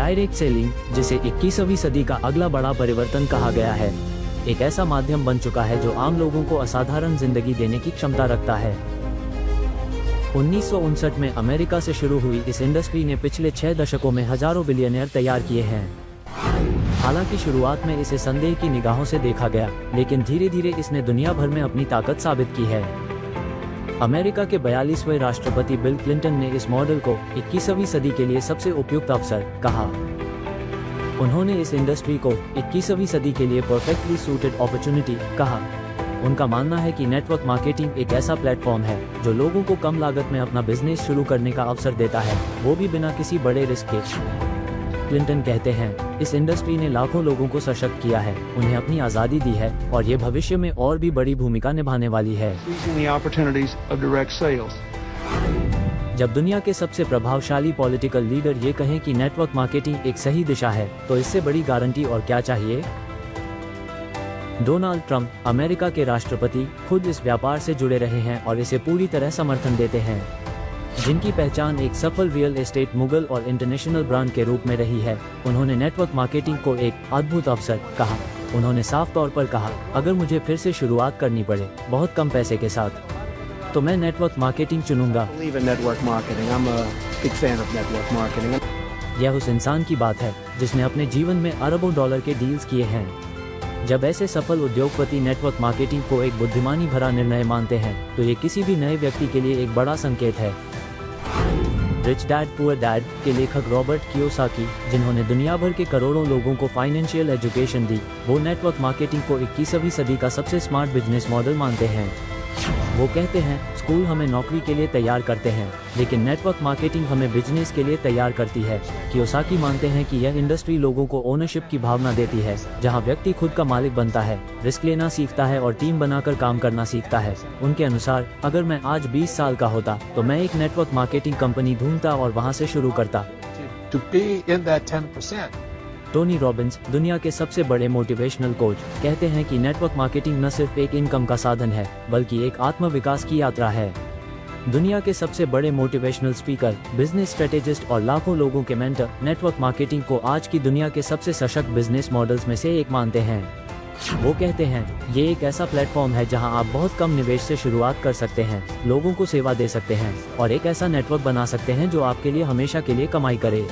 Direct selling, जिसे 21वीं सदी का अगला बड़ा परिवर्तन कहा गया है, एक ऐसा माध्यम बन चुका है जो आम लोगों को असाधारण जिंदगी देने की क्षमता रखता है। 1959 में अमेरिका से शुरू हुई इस इंडस्ट्री ने पिछले 6 दशकों में हजारों बिलियनियर तैयार किए हैं। हालांकि शुरुआत में इसे संदेह की निगाहों से देखा गया, लेकिन धीरे धीरे इसने दुनिया भर में अपनी ताकत साबित की है। अमेरिका के 42वें राष्ट्रपति बिल क्लिंटन ने इस मॉडल को 21वीं सदी के लिए सबसे उपयुक्त अवसर कहा। उन्होंने इस इंडस्ट्री को 21वीं सदी के लिए परफेक्टली सूटेड अपॉर्चुनिटी कहा। उनका मानना है कि नेटवर्क मार्केटिंग एक ऐसा प्लेटफॉर्म है जो लोगों को कम लागत में अपना बिजनेस शुरू करने का अवसर देता है, वो भी बिना किसी बड़े रिस्क के। क्लिंटन कहते हैं, इस इंडस्ट्री ने लाखों लोगों को सशक्त किया है, उन्हें अपनी आज़ादी दी है और ये भविष्य में और भी बड़ी भूमिका निभाने वाली है। जब दुनिया के सबसे प्रभावशाली पॉलिटिकल लीडर ये कहें कि नेटवर्क मार्केटिंग एक सही दिशा है, तो इससे बड़ी गारंटी और क्या चाहिए। डोनाल्ड ट्रंप, अमेरिका के राष्ट्रपति, खुद इस व्यापार से जुड़े रहे हैं और इसे पूरी तरह समर्थन देते हैं। जिनकी पहचान एक सफल रियल एस्टेट मुगल और इंटरनेशनल ब्रांड के रूप में रही है, उन्होंने नेटवर्क मार्केटिंग को एक अद्भुत अवसर कहा। उन्होंने साफ तौर पर कहा, अगर मुझे फिर से शुरुआत करनी पड़े बहुत कम पैसे के साथ, तो मैं नेटवर्क मार्केटिंग चुनूंगा। यह उस इंसान की बात है जिसने अपने जीवन में अरबों डॉलर के डील्स किए हैं। जब ऐसे सफल उद्योगपति नेटवर्क मार्केटिंग को एक बुद्धिमानी भरा निर्णय मानते हैं, तो ये किसी भी नए व्यक्ति के लिए एक बड़ा संकेत है। रिच डैड पुअर डैड के लेखक रॉबर्ट कियोसाकी, जिन्होंने दुनिया भर के करोड़ों लोगों को फाइनेंशियल एजुकेशन दी, वो नेटवर्क मार्केटिंग को 21वीं सदी का सबसे स्मार्ट बिजनेस मॉडल मानते हैं। वो कहते हैं, स्कूल हमें नौकरी के लिए तैयार करते हैं, लेकिन नेटवर्क मार्केटिंग हमें बिजनेस के लिए तैयार करती है। कियोसाकी मानते हैं कि यह इंडस्ट्री लोगों को ओनरशिप की भावना देती है, जहां व्यक्ति खुद का मालिक बनता है, रिस्क लेना सीखता है और टीम बनाकर काम करना सीखता है। उनके अनुसार, अगर मैं आज 20 साल का होता तो मैं एक नेटवर्क मार्केटिंग कंपनी ढूंढता और वहां से शुरू करता। टोनी रॉबिन्स, दुनिया के सबसे बड़े मोटिवेशनल कोच, कहते हैं कि नेटवर्क मार्केटिंग न सिर्फ एक इनकम का साधन है, बल्कि एक आत्म विकास की यात्रा है। दुनिया के सबसे बड़े मोटिवेशनल स्पीकर, बिजनेस स्ट्रेटेजिस्ट और लाखों लोगों के मेंटर नेटवर्क मार्केटिंग को आज की दुनिया के सबसे सशक्त बिजनेस मॉडल्स में से एक मानते हैं। वो कहते हैं, ये एक ऐसा प्लेटफॉर्म है जहां आप बहुत कम निवेश से शुरुआत कर सकते हैं, लोगों को सेवा दे सकते हैं और एक ऐसा नेटवर्क बना सकते हैं जो आपके लिए हमेशा के लिए कमाई करे।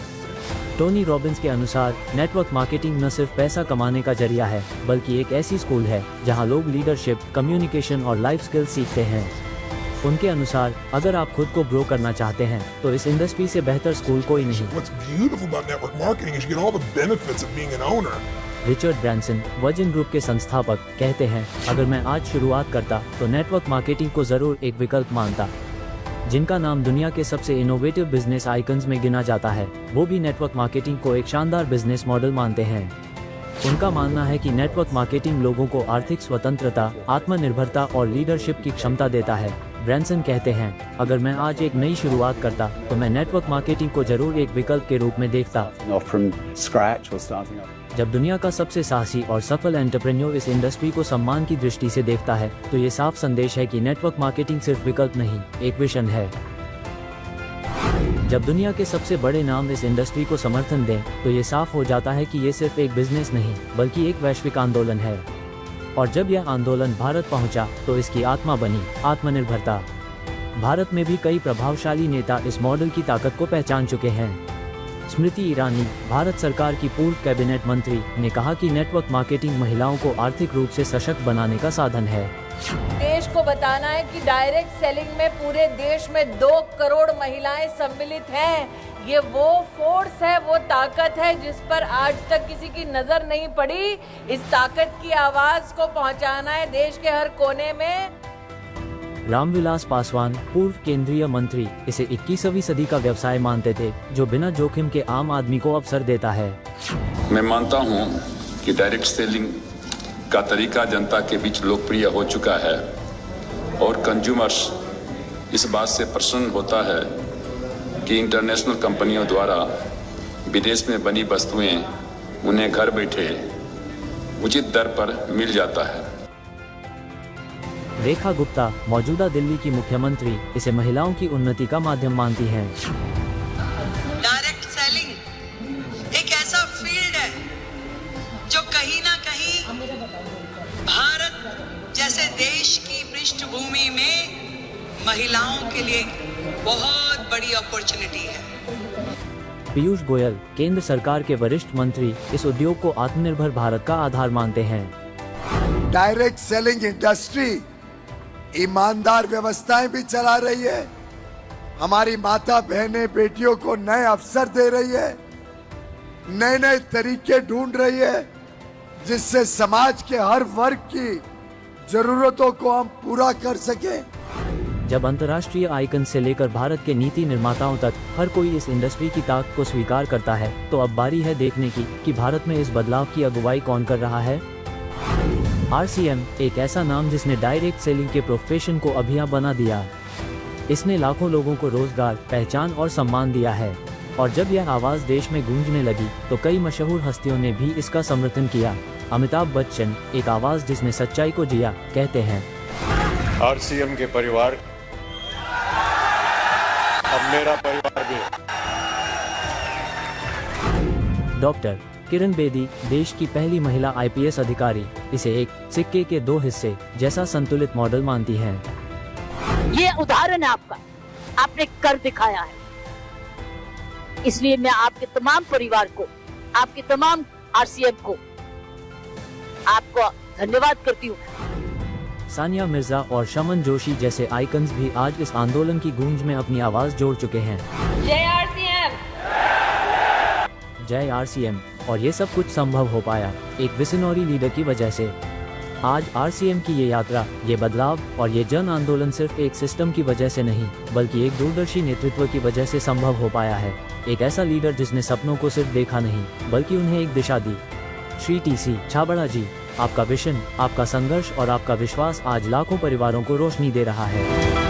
टोनी रॉबिन्स के अनुसार, नेटवर्क मार्केटिंग न सिर्फ पैसा कमाने का जरिया है, बल्कि एक ऐसी स्कूल है जहां लोग लीडरशिप, कम्युनिकेशन और लाइफ स्किल्स सीखते हैं। उनके अनुसार, अगर आप खुद को ग्रो करना चाहते हैं, तो इस इंडस्ट्री से बेहतर स्कूल कोई नहीं। रिचर्ड ब्रांसन, वर्जिन ग्रुप के संस्थापक, कहते हैं, अगर मैं आज शुरुआत करता तो नेटवर्क मार्केटिंग को जरूर एक विकल्प मानता। जिनका नाम दुनिया के सबसे इनोवेटिव बिजनेस आइकन्स में गिना जाता है, वो भी नेटवर्क मार्केटिंग को एक शानदार बिजनेस मॉडल मानते हैं। उनका मानना है कि नेटवर्क मार्केटिंग लोगों को आर्थिक स्वतंत्रता, आत्मनिर्भरता और लीडरशिप की क्षमता देता है। ब्रांसन कहते हैं, अगर मैं आज एक नई शुरुआत करता तो मैं नेटवर्क मार्केटिंग को जरूर एक विकल्प के रूप में देखता। जब दुनिया का सबसे साहसी और सफल एंटरप्रेन्योर इस इंडस्ट्री को सम्मान की दृष्टि से देखता है, तो ये साफ संदेश है कि नेटवर्क मार्केटिंग सिर्फ विकल्प नहीं, एक विजन है। जब दुनिया के सबसे बड़े नाम इस इंडस्ट्री को समर्थन दें, तो ये साफ हो जाता है कि ये सिर्फ एक बिजनेस नहीं, बल्कि एक वैश्विक आंदोलन है। और जब यह आंदोलन भारत पहुंचा, तो इसकी आत्मा बनी आत्मनिर्भरता। भारत में भी कई प्रभावशाली नेता इस मॉडल की ताकत को पहचान चुके हैं। स्मृति ईरानी, भारत सरकार की पूर्व कैबिनेट मंत्री, ने कहा कि नेटवर्क मार्केटिंग महिलाओं को आर्थिक रूप से सशक्त बनाने का साधन है। देश को बताना है कि डायरेक्ट सेलिंग में पूरे देश में 2 करोड़ महिलाएं सम्मिलित हैं। ये वो फोर्स है, वो ताकत है जिस पर आज तक किसी की नजर नहीं पड़ी। इस ताकत की आवाज को पहुंचाना है देश के हर कोने में। रामविलास पासवान, पूर्व केंद्रीय मंत्री, इसे 21वीं सदी का व्यवसाय मानते थे, जो बिना जोखिम के आम आदमी को अवसर देता है। मैं मानता हूं कि डायरेक्ट सेलिंग का तरीका जनता के बीच लोकप्रिय हो चुका है और कंज्यूमर्स इस बात से प्रसन्न होता है कि इंटरनेशनल कंपनियों द्वारा विदेश में बनी वस्तुएं उन्हें घर बैठे उचित दर पर मिल जाता है। रेखा गुप्ता, मौजूदा दिल्ली की मुख्यमंत्री, इसे महिलाओं की उन्नति का माध्यम मानती हैं। डायरेक्ट सेलिंग एक भारत जैसे देश की पृष्ठभूमि में महिलाओं के लिए बहुत बड़ी अपॉर्चुनिटी है। पीयूष गोयल, केंद्र सरकार के वरिष्ठ मंत्री, इस उद्योग को आत्मनिर्भर भारत का आधार मानते हैं। डायरेक्ट सेलिंग इंडस्ट्री ईमानदार व्यवस्थाएं भी चला रही है, हमारी माता बहनें बेटियों को नए अवसर दे रही है, नए नए तरीके ढूंढ रही है, जिससे समाज के हर वर्ग की जरूरतों को हम पूरा कर सके। जब अंतर्राष्ट्रीय आइकन से लेकर भारत के नीति निर्माताओं तक हर कोई इस इंडस्ट्री की ताकत को स्वीकार करता है, तो अब बारी है देखने की कि भारत में इस बदलाव की अगुवाई कौन कर रहा है। RCM एक ऐसा नाम जिसने डायरेक्ट सेलिंग के प्रोफेशन को अभिया बना दिया। इसने लाखों लोगों को रोजगार, पहचान और सम्मान दिया है। और जब यह आवाज देश में गूंजने लगी तो कई मशहूर हस्तियों ने भी इसका समर्थन किया। अमिताभ बच्चन, एक आवाज जिसने सच्चाई को जिया, कहते हैं, RCM के परिवार अब मेरा परिवार भी है। डॉक्टर किरण बेदी, देश की पहली महिला IPS अधिकारी, इसे एक सिक्के के दो हिस्से जैसा संतुलित मॉडल मानती हैं। ये उदाहरण है आपका, आपने कर दिखाया है। इसलिए मैं आपके तमाम परिवार को, आपके तमाम RCM को, आपको धन्यवाद करती हूँ। सानिया मिर्जा और शमन जोशी जैसे आइकन्स भी आज इस आंदोलन की गूंज में अपनी आवाज जोड़ चुके हैं। जय RCM! जय RCM! और ये सब कुछ संभव हो पाया एक विजनरी लीडर की वजह से। आज RCM की ये यात्रा, ये बदलाव और ये जन आंदोलन सिर्फ एक सिस्टम की वजह से नहीं, बल्कि एक दूरदर्शी नेतृत्व की वजह से संभव हो पाया है। एक ऐसा लीडर जिसने सपनों को सिर्फ देखा नहीं, बल्कि उन्हें एक दिशा दी। श्री TC छाबड़ा जी, आपका विजन, आपका संघर्ष और आपका विश्वास आज लाखों परिवारों को रोशनी दे रहा है।